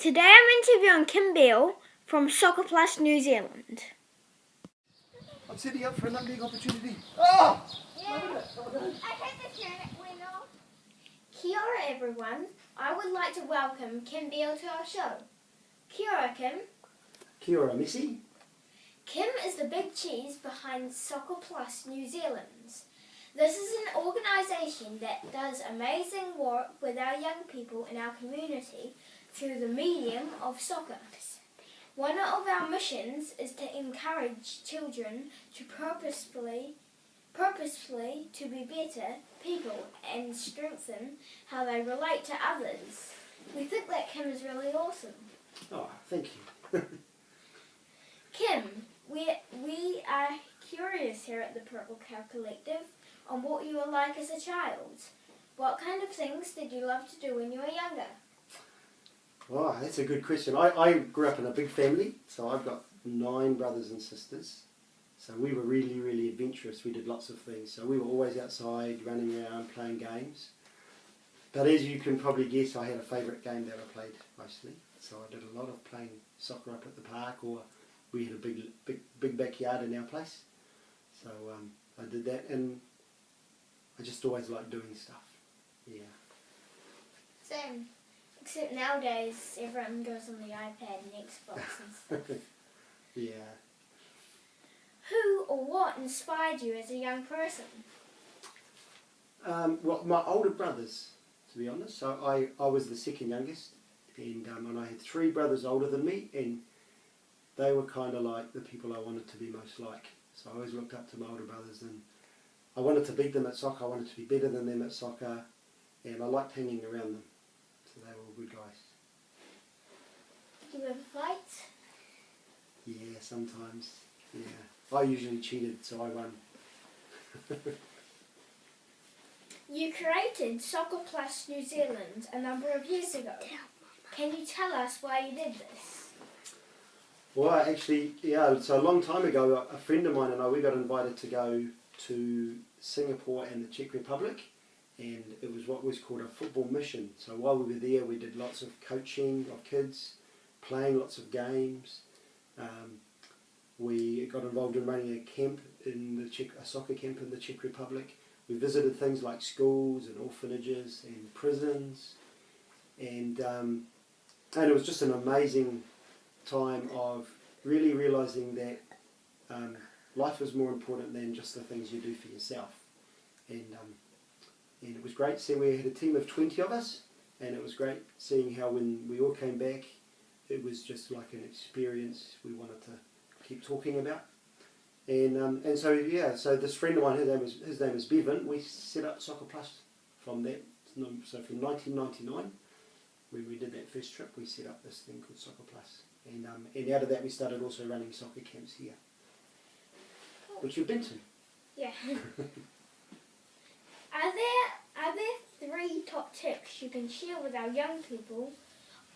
Today I'm interviewing Kim Beale from Soccer Plus New Zealand. I'm setting up for an unbig opportunity. Oh! Yeah. I had to turn it went off. Kia ora everyone. I would like to welcome Kim Beale to our show. Kia ora, Kim. Kia ora, Missy. Kim is the big cheese behind Soccer Plus New Zealand. This is an organisation that does amazing work with our young people in our community through the medium of soccer. One of our missions is to encourage children to purposefully to be better people and strengthen how they relate to others. We think that Kim is really awesome. Oh, thank you. Kim, we are curious here at the Purple Cow Collective on what you were like as a child. What kind of things did you love to do when you were younger? Oh, that's a good question. I grew up in a big family, so I've got 9 brothers and sisters. So we were really, really adventurous. We did lots of things. So we were always outside, running around, playing games. But as you can probably guess, I had a favourite game that I played mostly. So I did a lot of playing soccer up at the park, or we had a big backyard in our place. So I did that, and I just always liked doing stuff. Yeah. Same. Except nowadays, everyone goes on the iPad and Xbox and stuff. Yeah. Who or what inspired you as a young person? Well, my older brothers, to be honest. So I was the second youngest, and I had 3 brothers older than me, and they were kind of like the people I wanted to be most like. So I always looked up to my older brothers, and I wanted to beat them at soccer. I wanted to be better than them at soccer, and I liked hanging around them. So they were all good guys. Did you ever fight? Yeah, sometimes. Yeah, I usually cheated, so I won. You created Soccer Plus New Zealand a number of years ago. Can you tell us why you did this? Well, actually, yeah, so a long time ago, a friend of mine and I, we got invited to go to Singapore and the Czech Republic, and it was what was called a football mission. So while we were there, we did lots of coaching of kids, playing lots of games. We got involved in running a camp in the a soccer camp in the Czech Republic. We visited things like schools and orphanages and prisons, and it was just an amazing time of really realising that life is more important than just the things you do for yourself. And it was great seeing we had a team of 20 of us, and it was great seeing how when we all came back, it was just like an experience we wanted to keep talking about. And so yeah, so this friend of mine, his name is Bevan, we set up Soccer Plus from that. So from 1999, when we did that first trip, we set up this thing called Soccer Plus. And out of that we started also running soccer camps here, which you've been to. Yeah. Are there 3 top tips you can share with our young people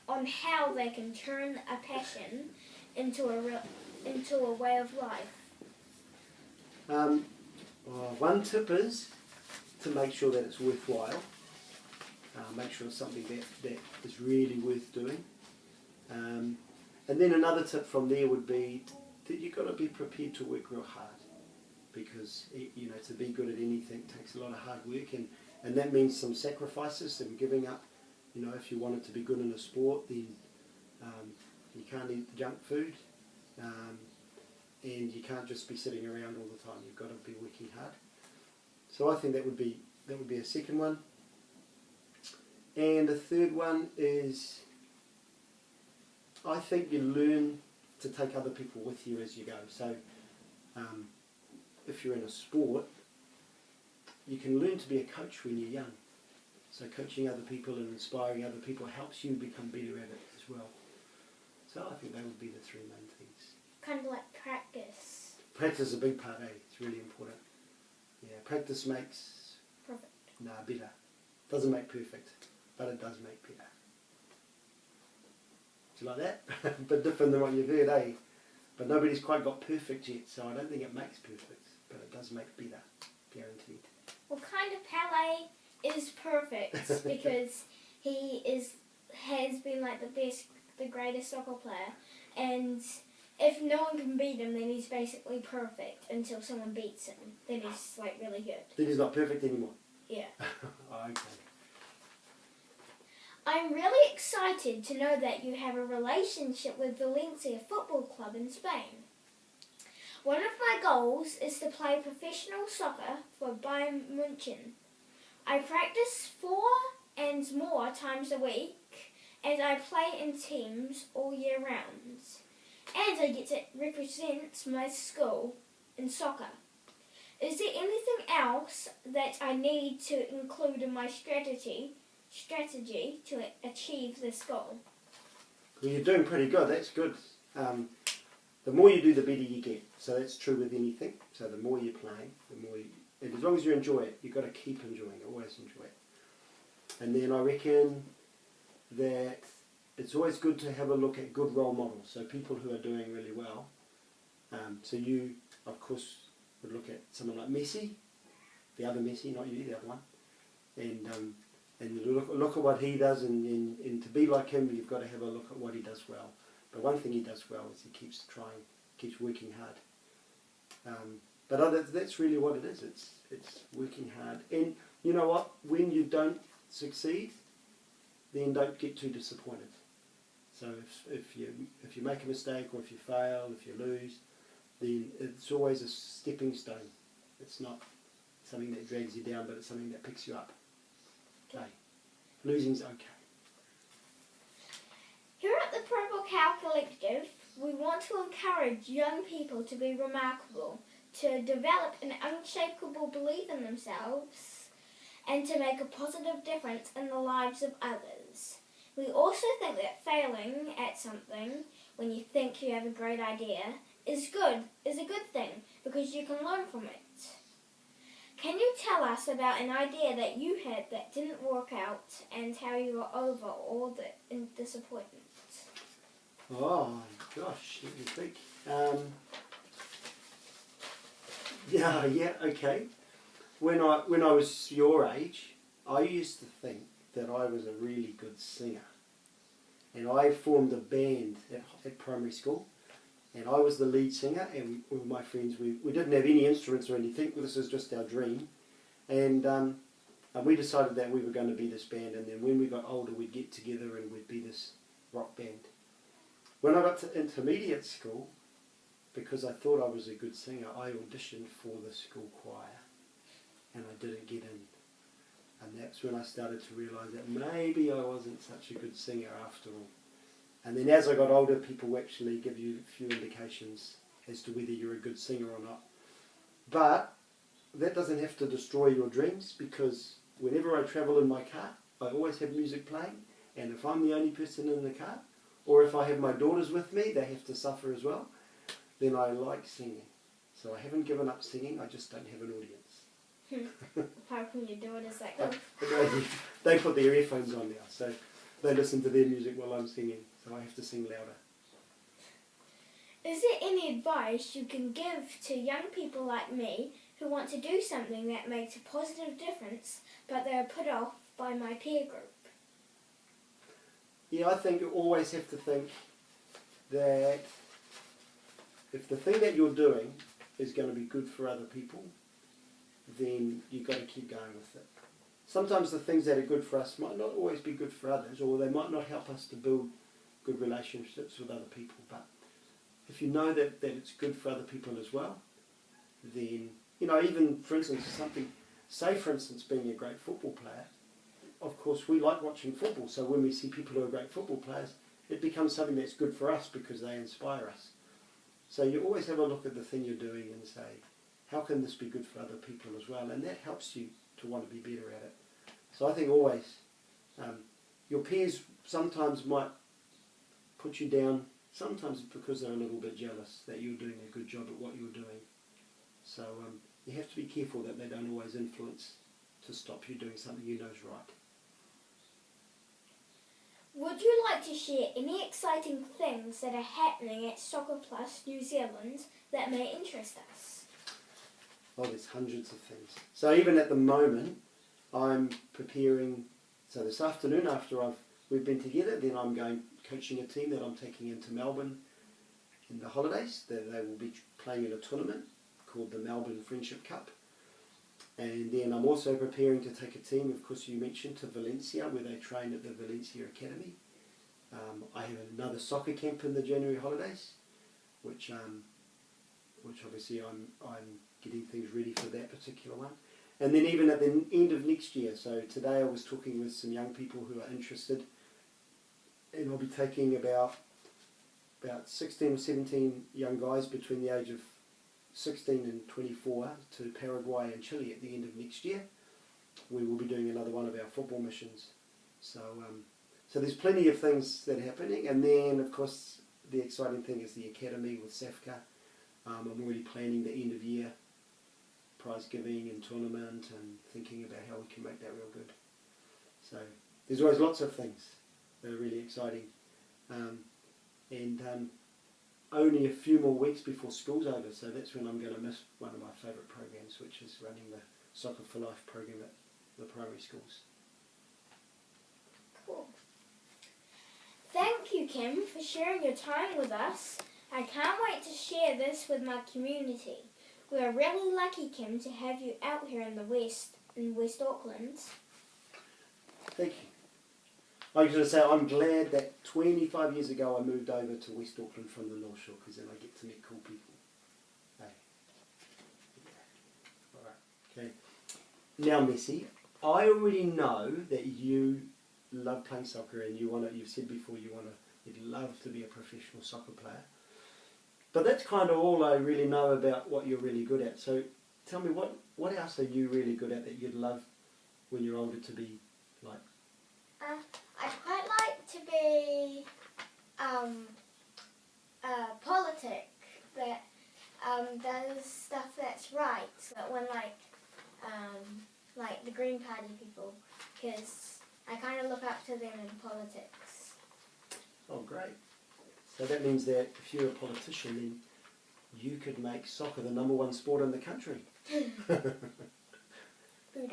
on how they can turn a passion into a way of life? One tip is to make sure that it's worthwhile. Make sure it's something that is really worth doing. And then another tip from there would be that you've got to be prepared to work real hard, because to be good at anything takes a lot of hard work, and that means some sacrifices and giving up. If you wanted to be good in a sport, then you can't eat junk food, and you can't just be sitting around all the time. You've got to be working hard. So I think that would be a second one. And the third one is, I think you learn to take other people with you as you go. So if you're in a sport, you can learn to be a coach when you're young. So coaching other people and inspiring other people helps you become better at it as well. So I think that would be the 3 main things. Kind of like practice. Practice is a big part, It's really important. Yeah, practice makes... Perfect. Better. Doesn't make perfect, but it does make better. Do you like that? A bit different than what you've heard, But nobody's quite got perfect yet, so I don't think it makes perfect, but it does make better, guaranteed. Well, kind of Pele is perfect because he has been like the best the greatest soccer player, and if no one can beat him, then he's basically perfect until someone beats him. Then he's like really good. Then he's not perfect anymore. Yeah. Okay. I'm really excited to know that you have a relationship with Valencia Football Club in Spain. One of my goals is to play professional soccer for Bayern München. I practice 4 and more times a week, and I play in teams all year round. And I get to represent my school in soccer. Is there anything else that I need to include in my strategy to achieve this goal? Well, you're doing pretty good. That's good. The more you do, the better you get. So that's true with anything. So the more you're playing, and as long as you enjoy it, you've got to keep enjoying it. Always enjoy it. And then I reckon that it's always good to have a look at good role models. So people who are doing really well. So you, of course, would look at someone like Messi, the other Messi, not you, the other one, and look at what he does, and to be like him, you've got to have a look at what he does well. But one thing he does well is he keeps trying, keeps working hard. But that's really what it is. It's working hard. And you know what? When you don't succeed, then don't get too disappointed. So if you make a mistake, or if you fail, if you lose, then it's always a stepping stone. It's not something that drags you down, but it's something that picks you up. Okay. Losing's okay. Here at the Purple Cow Collective, we want to encourage young people to be remarkable, to develop an unshakable belief in themselves, and to make a positive difference in the lives of others. We also think that failing at something, when you think you have a great idea, is a good thing, because you can learn from it. Can you tell us about an idea that you had that didn't work out, and how you got over all the disappointment? Oh gosh, let me think. Yeah, okay. When I was your age, I used to think that I was a really good singer, and I formed a band at primary school, and I was the lead singer, and with my friends we didn't have any instruments or anything. This was just our dream, and we decided that we were going to be this band, and then when we got older, we'd get together and we'd be this rock band. When I got to intermediate school, because I thought I was a good singer, I auditioned for the school choir, and I didn't get in. And that's when I started to realise that maybe I wasn't such a good singer after all. And then as I got older, people actually give you a few indications as to whether you're a good singer or not. But that doesn't have to destroy your dreams, because whenever I travel in my car, I always have music playing, and if I'm the only person in the car, or if I have my daughters with me, they have to suffer as well, then I like singing. So I haven't given up singing, I just don't have an audience. Apart from your daughters that go. They put their earphones on now, so they listen to their music while I'm singing, so I have to sing louder. Is there any advice you can give to young people like me who want to do something that makes a positive difference, but they are put off by my peer group? Yeah, I think you always have to think that if the thing that you're doing is going to be good for other people, then you've got to keep going with it. Sometimes the things that are good for us might not always be good for others, or they might not help us to build good relationships with other people. But if you know that it's good for other people as well, then, even for instance, for instance, being a great football player, of course we like watching football, so when we see people who are great football players, it becomes something that's good for us because they inspire us. So you always have a look at the thing you're doing and say, how can this be good for other people as well? And that helps you to want to be better at it. So I think always, your peers sometimes might put you down, sometimes because they're a little bit jealous that you're doing a good job at what you're doing. So you have to be careful that they don't always influence to stop you doing something you know is right. Would you like to share any exciting things that are happening at Soccer Plus New Zealand that may interest us? Oh, there's hundreds of things. So even at the moment, I'm preparing, so this afternoon after I've we've been together. Then I'm going coaching a team that I'm taking into Melbourne in the holidays. They will be playing in a tournament called the Melbourne Friendship Cup. And then I'm also preparing to take a team, of course you mentioned, to Valencia, where they train at the Valencia Academy. I have another soccer camp in the January holidays, which obviously I'm getting things ready for that particular one. And then even at the end of next year, so today I was talking with some young people who are interested, and I'll be taking about 16 or 17 young guys between the age of 16 and 24 to Paraguay and Chile at the end of next year. We will be doing another one of our football missions. So there's plenty of things that are happening, and then of course the exciting thing is the academy with SAFCA. I'm already planning the end of year prize giving and tournament and thinking about how we can make that real good. So there's always lots of things that are really exciting. Only a few more weeks before school's over, so that's when I'm going to miss one of my favourite programs, which is running the Soccer for Life program at the primary schools. Cool. Thank you, Kim, for sharing your time with us. I can't wait to share this with my community. We are really lucky, Kim, to have you out here in West Auckland. Thank you. I was going to say, I'm glad that 25 years ago I moved over to West Auckland from the North Shore, because then I get to meet cool people. Hey. Yeah. All right. Okay. Now, Messi, I already know that you love playing soccer, and you've said before you'd love to be a professional soccer player. But that's kind of all I really know about what you're really good at. So tell me, what else are you really good at that you'd love when you're older to be like? I'd quite like to be a politic that does stuff that's right. So that when like the Green Party people, because I kind of look up to them in politics. Oh, great. So that means that if you're a politician, then you could make soccer the #1 sport in the country. Food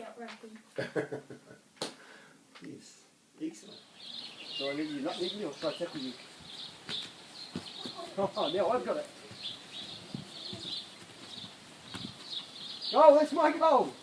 out rugby. Yes, excellent. So I need you not need me, I'll try to tackle you. Oh, now I've got it. Oh, that's my goal.